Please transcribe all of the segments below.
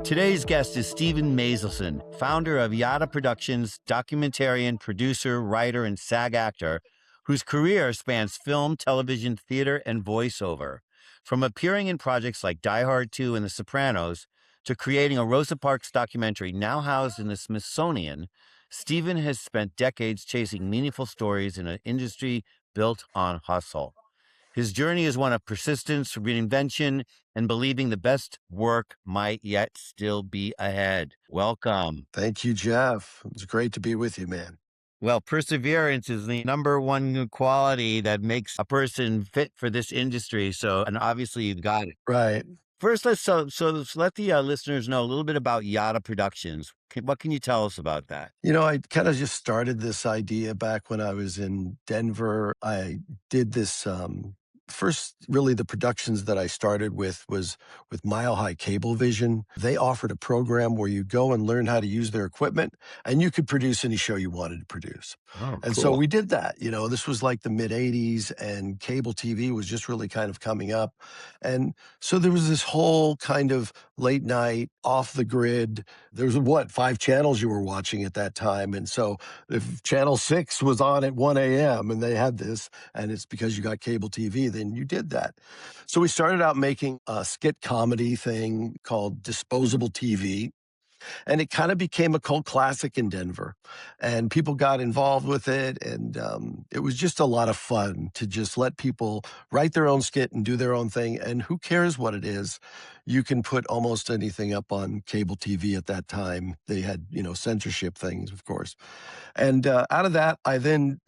Today's guest is Steve Maiselson, founder of YADDA Productions, documentarian, producer, writer, and SAG actor, whose career spans film, television, theater, and voiceover. From appearing in projects like Die Hard 2 and The Sopranos, to creating a Rosa Parks documentary now housed in the Smithsonian, Steven has spent decades chasing meaningful stories in an industry built on hustle. His journey is one of persistence, reinvention, and believing the best work might yet still be ahead. Welcome. Thank you, Jeff. It's great to be with you, man. Well, perseverance is the number one quality that makes a person fit for this industry. So, and obviously you've got it. Right. First, let's let the listeners know a little bit about YADDA Productions. What can you tell us about that? You know, I kind of just started this idea back when I was in Denver. I did this first, really the productions that I started with was with Mile High Cablevision. They offered a program where you go and learn how to use their equipment and you could produce any show you wanted to produce. Oh, And cool. so we did that. You know, this was like the mid 80s and cable TV was just really kind of coming up. And so there was this whole kind of late night, off the grid. There was 5 channels you were watching at that time. And so if channel 6 was on at 1 a.m. and they had this, and it's because you got cable TV, then you did that. So we started out making a skit comedy thing called Disposable TV. And it kind of became a cult classic in Denver. And people got involved with it. And it was just a lot of fun to just let people write their own skit and do their own thing. And who cares what it is? You can put almost anything up on cable TV at that time. They had, censorship things, of course. And out of that, I then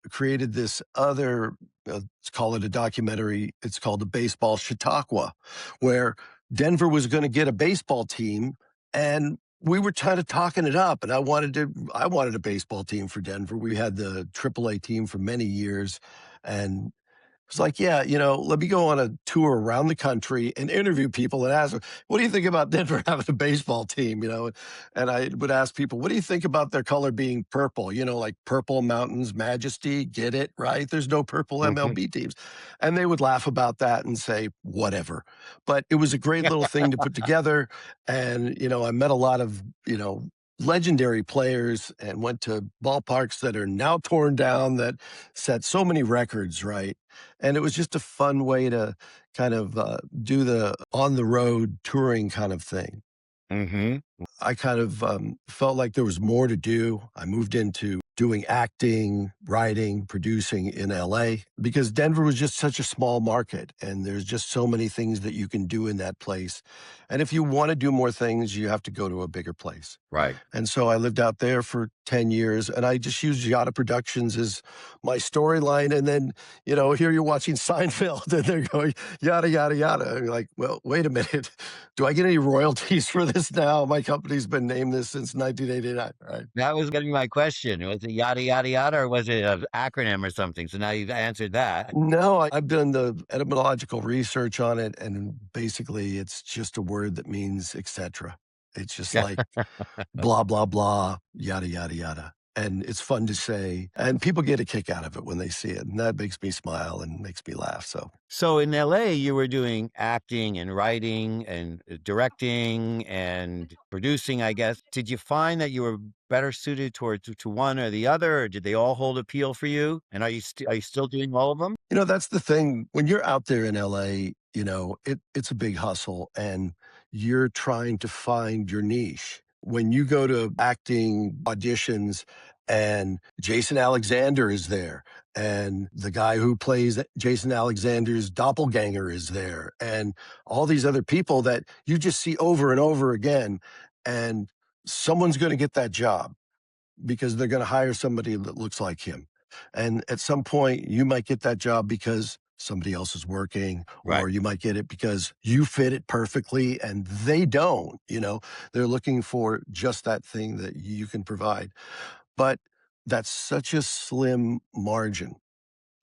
created this other, let's call it a documentary. It's called The Baseball Chautauqua, where Denver was going to get a baseball team. And we were kind of talking it up, and I wanted a baseball team for Denver. We had the AAA team for many years, and it was like, yeah, let me go on a tour around the country and interview people and ask them, what do you think about Denver having a baseball team? And I would ask people, what do you think about their color being purple? Like Purple Mountains Majesty, get it, right? There's no purple MLB teams. And they would laugh about that and say, whatever. But it was a great little thing to put together. And, I met a lot of, legendary players and went to ballparks that are now torn down that set so many records, right? And it was just a fun way to kind of do the on the road touring kind of thing. Mm-hmm. I kind of felt like there was more to do. I moved into doing acting, writing, producing in LA because Denver was just such a small market and there's just so many things that you can do in that place. And if you want to do more things, you have to go to a bigger place. Right. And so I lived out there for 10 years and I just used YADDA Productions as my storyline. And then, here you're watching Seinfeld and they're going, yada, yada, yada. And you're like, well, wait a minute. Do I get any royalties for this now? My company's been named this since 1989, right? That was going to be my question. Was it yada, yada, yada, or was it an acronym or something? So now you've answered that. No, I've done the etymological research on it. And basically it's just a word that means etc. It's just like blah, blah, blah, yada, yada, yada. And it's fun to say. And people get a kick out of it when they see it. And that makes me smile and makes me laugh. So in LA, you were doing acting and writing and directing and producing, I guess. Did you find that you were better suited to one or the other, or did they all hold appeal for you? And are you still doing all of them? That's the thing. When you're out there in LA, it's a big hustle and you're trying to find your niche. When you go to acting auditions and Jason Alexander is there and the guy who plays Jason Alexander's doppelganger is there and all these other people that you just see over and over again, and someone's going to get that job because they're going to hire somebody that looks like him. And at some point you might get that job because somebody else is working, or you might get it because you fit it perfectly and they don't, they're looking for just that thing that you can provide. But that's such a slim margin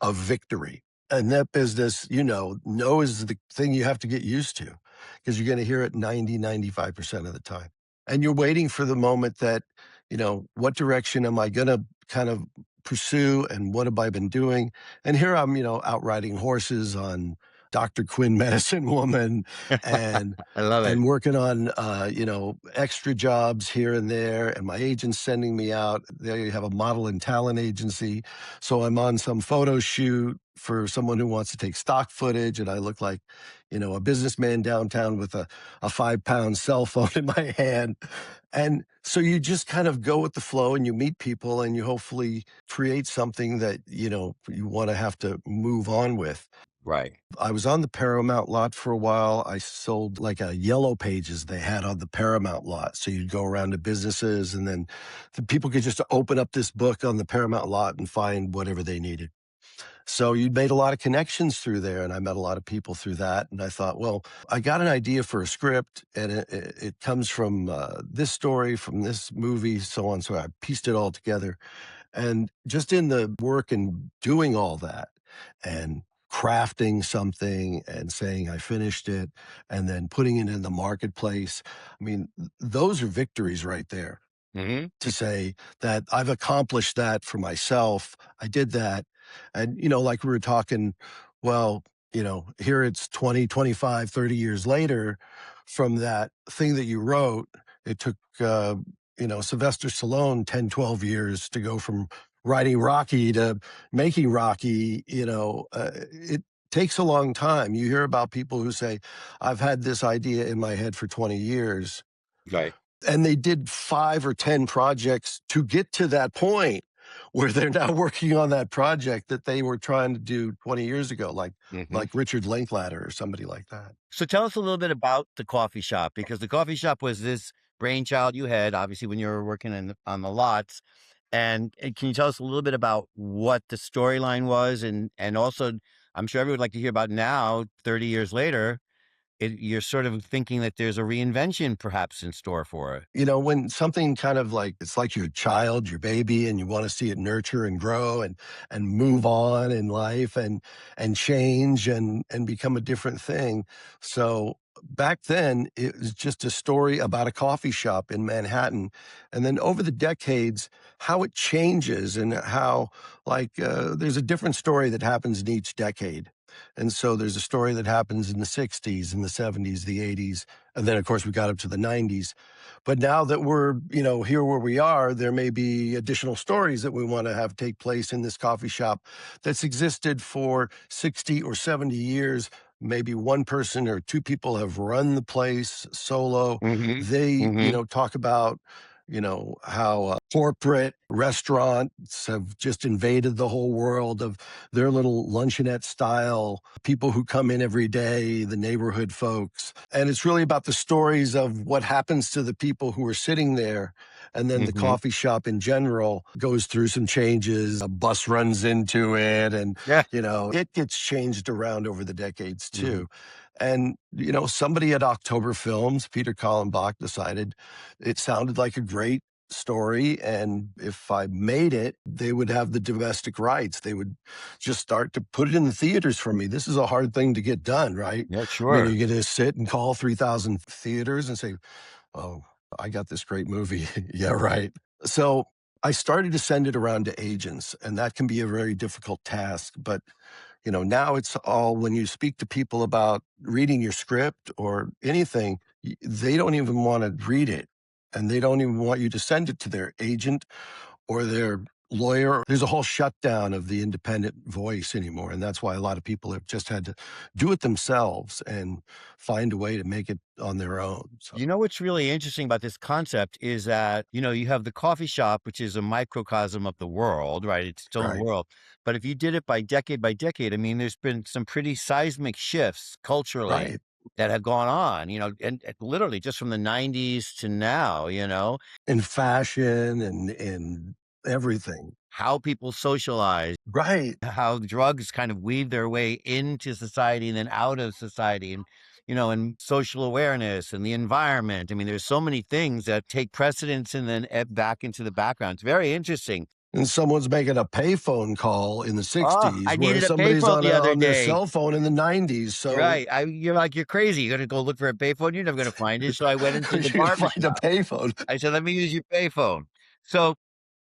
of victory. And that business, no is the thing you have to get used to because you're going to hear it 95% of the time. And you're waiting for the moment that, what direction am I going to kind of pursue and what have I been doing? And here I'm, out riding horses on Dr. Quinn medicine woman and I love it. and working on extra jobs here and there, and my agent's sending me out. They have a model and talent agency, so I'm on some photo shoot for someone who wants to take stock footage, and I look like a businessman downtown with a 5-pound cell phone in my hand. And so you just kind of go with the flow and you meet people and you hopefully create something that you want to have to move on with. Right. I was on the Paramount lot for a while. I sold like a yellow pages they had on the Paramount lot. So you'd go around to businesses and then the people could just open up this book on the Paramount lot and find whatever they needed. So you'd made a lot of connections through there, and I met a lot of people through that. And I thought, well, I got an idea for a script, and it comes from this story, from this movie, so on. So I pieced it all together. And just in the work and doing all that and crafting something and saying I finished it and then putting it in the marketplace, I mean, those are victories right there Hmm. to say that I've accomplished that for myself. I did that. And, like we were talking, well, here it's 20, 25, 30 years later from that thing that you wrote. It took, Sylvester Stallone 10, 12 years to go from writing Rocky to making Rocky. It takes a long time. You hear about people who say, I've had this idea in my head for 20 years, Right. and they did 5 or 10 projects to get to that point where they're now working on that project that they were trying to do 20 years ago, like Hmm. like Richard Linklater or somebody like that. So tell us a little bit about the coffee shop, because the coffee shop was this brainchild you had, obviously, when you were working on the lots. And can you tell us a little bit about what the storyline was, and also, I'm sure everyone would like to hear about now, 30 years later, you're sort of thinking that there's a reinvention perhaps in store for it. When something kind of like it's like your child, your baby, and you want to see it nurture and grow and move on in life and change and become a different thing. So back then it was just a story about a coffee shop in Manhattan. And then over the decades, how it changes and how there's a different story that happens in each decade. And so there's a story that happens in the 60s, in the 70s, the 80s, and then, of course, we got up to the 90s. But now that we're, here where we are, there may be additional stories that we want to have take place in this coffee shop that's existed for 60 or 70 years. Maybe one person or two people have run the place solo. Hmm. They, Hmm. talk about, how corporate restaurants have just invaded the whole world of their little luncheonette style, people who come in every day, the neighborhood folks. And it's really about the stories of what happens to the people who are sitting there. And then the Hmm. coffee shop in general goes through some changes. A bus runs into it, and, Yeah. it gets changed around over the decades Hmm. too. And, somebody at October Films, Peter Kallenbach, decided it sounded like a great story. And if I made it, they would have the domestic rights. They would just start to put it in the theaters for me. This is a hard thing to get done, right? Yeah, You sure. get to sit and call 3,000 theaters and say, oh, I got this great movie. Yeah, right. So I started to send it around to agents, and that can be a very difficult task. But now it's all when you speak to people about reading your script or anything, they don't even want to read it. And they don't even want you to send it to their agent or their lawyer. There's a whole shutdown of the independent voice anymore. And that's why a lot of people have just had to do it themselves and find a way to make it on their own. So, You know what's really interesting about this concept is that, you have the coffee shop, which is a microcosm of the world, right? It's its own right. world. But if you did it by decade, I mean, there's been some pretty seismic shifts culturally Right. that have gone on, and literally just from the 90s to now, In fashion and everything. how people socialize, Right. how drugs kind of weave their way into society and then out of society, and social awareness and the environment. I mean, there's so many things that take precedence and then ebb back into the background. It's very interesting. And someone's making a payphone call in the Oh, I '60s, where needed a somebody's payphone on the other their day. cell phone in the '90s. So Right. You're like, you're crazy. You're going to go look for a payphone. You're never going to find it. So I went into you're the gonna barber find a shop. payphone. I said, let me use your payphone. So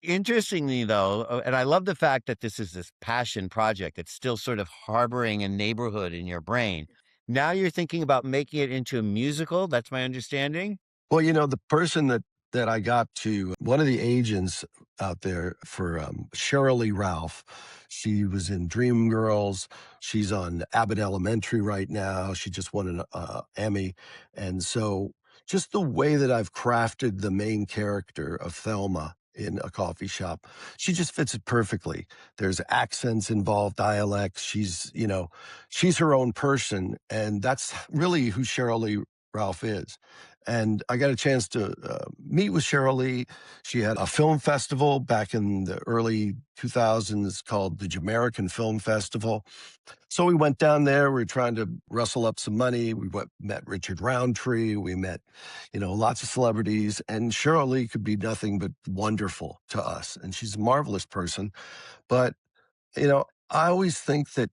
Interestingly, though, and I love the fact that this is this passion project that's still sort of harboring a neighborhood in your brain. Now you're thinking about making it into a musical. That's my understanding. Well, the person that I got to, one of the agents out there for Cheryl Lee Ralph, she was in Dreamgirls. She's on Abbott Elementary right now. She just won an Emmy, and so just the way that I've crafted the main character of Thelma in a coffee shop, she just fits it perfectly. There's accents involved, dialects. She's her own person, and that's really who Cheryl Lee Ralph is. And I got a chance to meet with Cheryl Lee. She had a film festival back in the early 2000s called the Jamaican Film Festival. So we went down there. We were trying to rustle up some money. Met Richard Roundtree. We met, lots of celebrities. And Cheryl Lee could be nothing but wonderful to us. And she's a marvelous person. But I always think that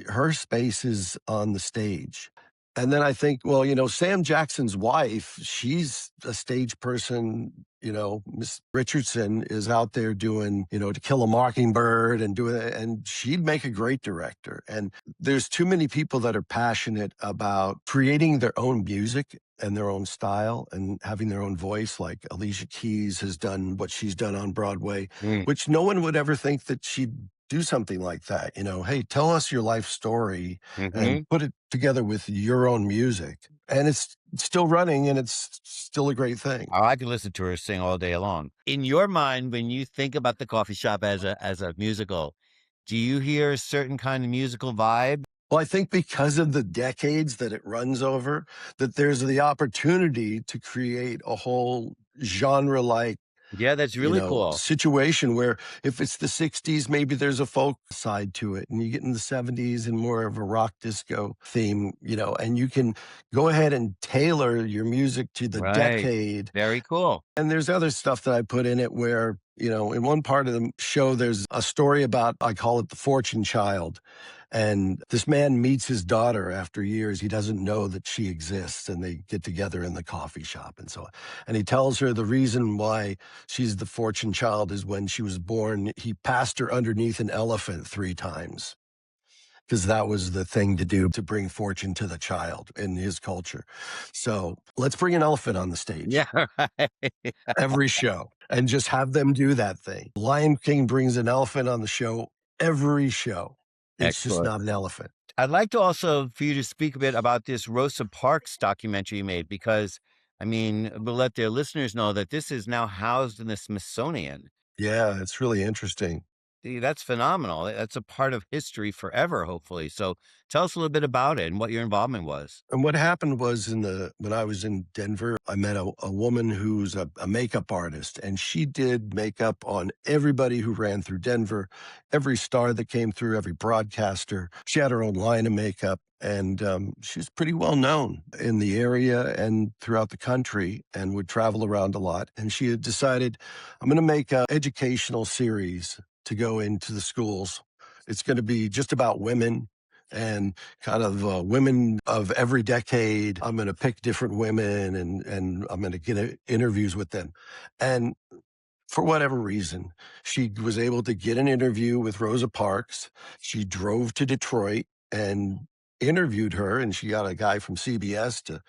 her space is on the stage. And then I think, well, Sam Jackson's wife, she's a stage person. Miss Richardson is out there doing, To Kill a Mockingbird and she'd make a great director. And there's too many people that are passionate about creating their own music and their own style and having their own voice. Like Alicia Keys has done what she's done on Broadway, which no one would ever think that she'd do something like that. Hey, tell us your life story and Mm-hmm. put it together with your own music. And it's still running and it's still a great thing. Oh, I could listen to her sing all day long. In your mind, when you think about the coffee shop as a musical, do you hear a certain kind of musical vibe? Well, I think because of the decades that it runs over, that there's the opportunity to create a whole genre like Yeah, that's really cool. situation where if it's the 60s, maybe there's a folk side to it. And you get in the 70s and more of a rock disco theme, and you can go ahead and tailor your music to the Right. decade. Very cool. And there's other stuff that I put in it where, in one part of the show, there's a story about, I call it the fortune child. And this man meets his daughter after years. He doesn't know that she exists, and they get together in the coffee shop and so on. And he tells her the reason why she's the fortune child is when she was born, he passed her underneath an elephant 3 times because that was the thing to do to bring fortune to the child in his culture. So let's bring an elephant on the stage Yeah, right. every show and just have them do that thing. Lion King brings an elephant on the show every show. It's just Excellent. not an elephant. I'd like to also for you to speak a bit about this Rosa Parks documentary you made because, I mean, we'll let their listeners know that this is now housed in the Smithsonian. Yeah, it's really interesting. That's phenomenal. That's a part of history forever, hopefully. So tell us a little bit about it and what your involvement was. And what happened was when I was in Denver, I met a woman who's a makeup artist, and she did makeup on everybody who ran through Denver, every star that came through, every broadcaster. She had her own line of makeup, and she's pretty well known in the area and throughout the country and would travel around a lot. And she had decided, I'm going to make an educational series to go into the schools. It's going to be just about women and kind of women of every decade. I'm going to pick different women and I'm going to get interviews with them. And for whatever reason, she was able to get an interview with Rosa Parks. She drove to Detroit and interviewed her, and she got a guy from CBS to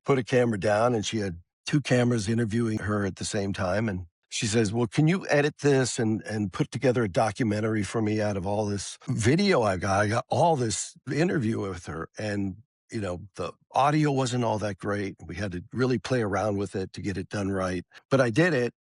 put a camera down, and she had 2 cameras interviewing her at the same time. And she says, well, can you edit this and put together a documentary for me out of all this video I got? I got all this interview with her. And, the audio wasn't all that great. We had to really play around with it to get it done right. But I did it.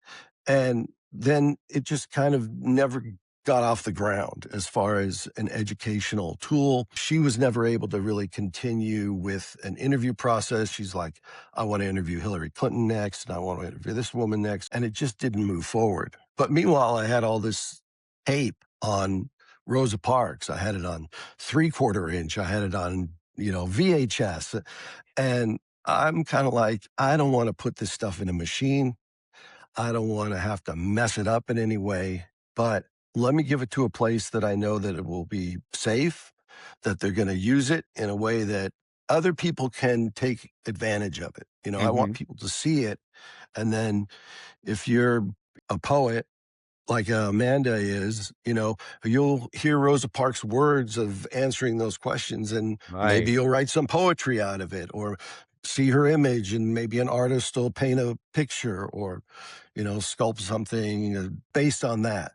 And then it just kind of never got off the ground as far as an educational tool. She was never able to really continue with an interview process. She's like, I want to interview Hillary Clinton next, and I want to interview this woman next. And it just didn't move forward. But meanwhile, I had all this tape on Rosa Parks. I had it on 3/4 inch. I had it on, VHS. And I'm kind of like, I don't want to put this stuff in a machine. I don't want to have to mess it up in any way, but let me give it to a place that I know that it will be safe, that they're going to use it in a way that other people can take advantage of it. I want Hmm. people to see it. And then if you're a poet like Amanda is, you'll hear Rosa Parks' words of answering those questions, and maybe Right. you'll write some poetry out of it, or see her image, and maybe an artist will paint a picture, or sculpt something based on that.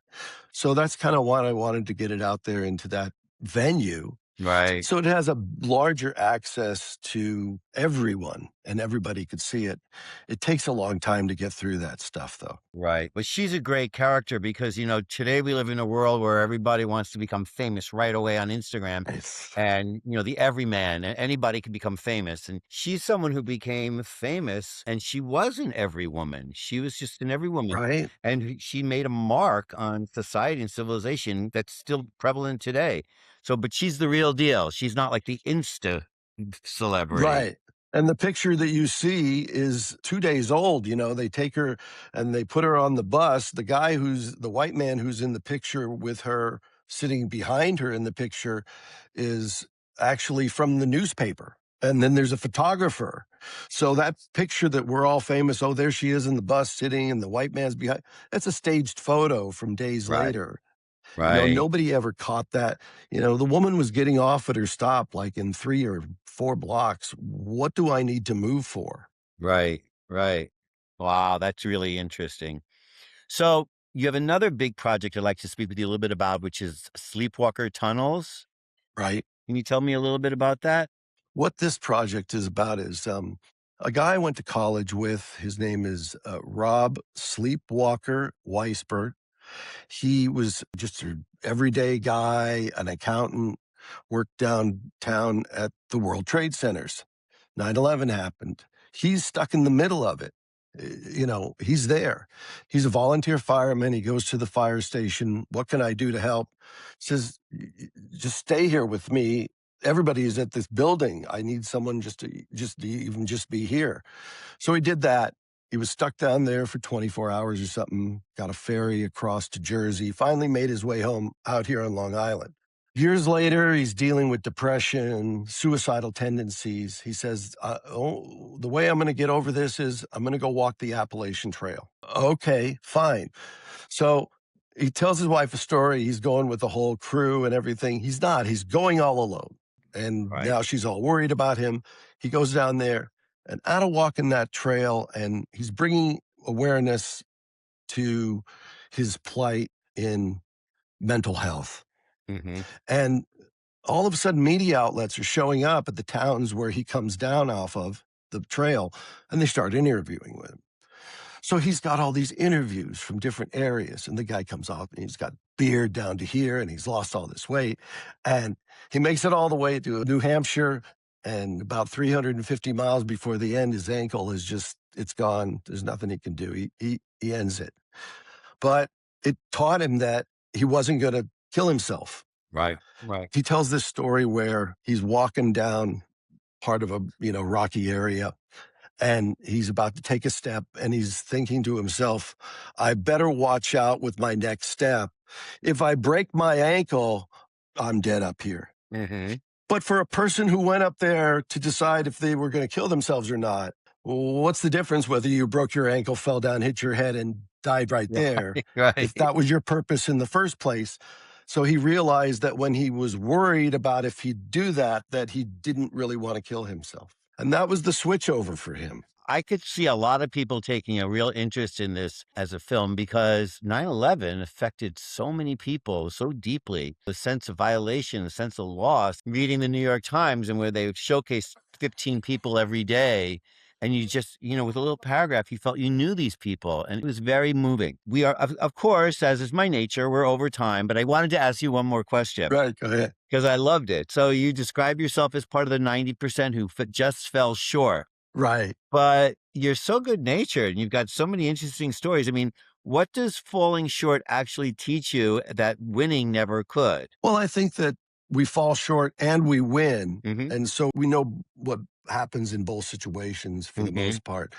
So that's kind of what I wanted to get it out there into that venue, Right. so it has a larger access to everyone and everybody could see it. It takes a long time to get through that stuff, though. Right. But she's a great character because, today we live in a world where everybody wants to become famous right away on Instagram. It's And, the everyman, anybody can become famous. And she's someone who became famous and she wasn't every woman. She was just an every woman. right, And she made a mark on society and civilization that's still prevalent today. So, but she's the real deal. She's not like the Insta celebrity. right. And the picture that you see is 2 days old. They take her and they put her on the bus. The white man who's in the picture with her, sitting behind her in the picture, is actually from the newspaper. And then there's a photographer. So that picture that we're all famous, oh, there she is in the bus sitting and the white man's behind, that's a staged photo from days Right. later. Right. Nobody ever caught that. The woman was getting off at her stop like in 3 or 4 blocks. What do I need to move for? Right. Right. Wow. That's really interesting. So you have another big project I'd like to speak with you a little bit about, which is Sleepwalker Tunnels. Right? Can you tell me a little bit about that? What this project is about is a guy I went to college with. His name is Rob Sleepwalker Weisberg. He was just an everyday guy, an accountant, worked downtown at the World Trade Centers. 9/11 happened. He's stuck in the middle of it. He's there. He's a volunteer fireman. He goes to the fire station. What can I do to help? Says, just stay here with me. Everybody is at this building. I need someone just to even just be here. So he did that. He was stuck down there for 24 hours or something, got a ferry across to Jersey, finally made his way home out here on Long Island. Years later, he's dealing with depression, suicidal tendencies. He says, the way I'm going to get over this is I'm going to go walk the Appalachian Trail. Okay, fine. So he tells his wife a story. He's going with the whole crew and everything. He's not. He's going all alone. And Right. now she's all worried about him. He goes down there and out of walking that trail, and he's bringing awareness to his plight in mental health. Hmm. And all of a sudden, media outlets are showing up at the towns where he comes down off of the trail, and they start interviewing with him. So he's got all these interviews from different areas, and the guy comes off and he's got beard down to here and he's lost all this weight. And he makes it all the way to New Hampshire, and about 350 miles before the end, his ankle is it's gone. There's nothing he can do. He ends it. But it taught him that he wasn't going to kill himself. Right. Right. He tells this story where he's walking down part of a rocky area, and he's about to take a step, and he's thinking to himself, I better watch out with my next step. If I break my ankle, I'm dead up here. Hmm. But for a person who went up there to decide if they were going to kill themselves or not, what's the difference whether you broke your ankle, fell down, hit your head, and died right there, Right. if that was your purpose in the first place? So he realized that when he was worried about if he'd do that, that he didn't really want to kill himself. And that was the switch over for him. I could see a lot of people taking a real interest in this as a film because 9/11 affected so many people so deeply. The sense of violation, the sense of loss, reading the New York Times and where they showcase 15 people every day. And you just, with a little paragraph, you felt you knew these people. And it was very moving. We are, of course, as is my nature, we're over time. But I wanted to ask you one more question Right. Go ahead. because I loved it. So you describe yourself as part of the 90% who just fell short. Right. But you're so good-natured, and you've got so many interesting stories. I mean, what does falling short actually teach you that winning never could? Well, I think that we fall short and we win. Mhm, And so we know what happens in both situations for the mhm. most part.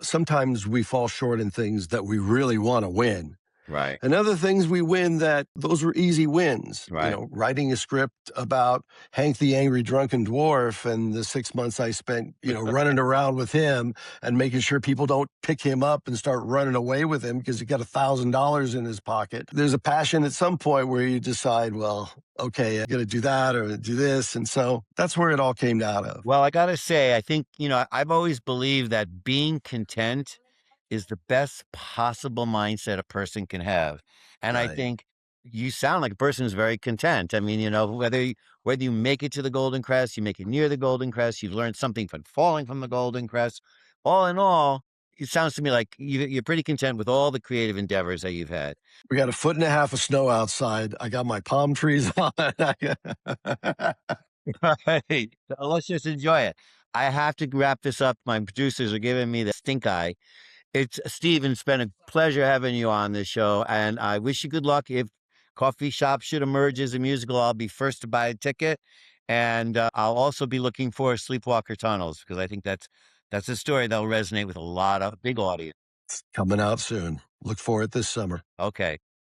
Sometimes we fall short in things that we really want to win. Right. And other things we win that those were easy wins. You Right. know, writing a script about Hank the Angry Drunken Dwarf and the 6 months I spent, running around with him and making sure people don't pick him up and start running away with him because he got $1,000 in his pocket. There's a passion at some point where you decide, well, okay, I got to do that or do this. And so that's where it all came out of. Well, I gotta say, I think, I've always believed that being content is the best possible mindset a person can have. And I Right. think you sound like a person who's very content. I mean, whether you make it to the Golden Crest, you make it near the Golden Crest, you've learned something from falling from the Golden Crest. All in all, it sounds to me like you're pretty content with all the creative endeavors that you've had. We got a foot and a half of snow outside. I got my palm trees on. Right. So let's just enjoy it. I have to wrap this up. My producers are giving me the stink eye. It's Steven. It's been a pleasure having you on this show, and I wish you good luck. If Coffee Shop should emerge as a musical, I'll be first to buy a ticket, and I'll also be looking for Sleepwalker Tunnels because I think that's a story that'll resonate with a lot of big audience. Coming out soon. Look for it this summer. Okay.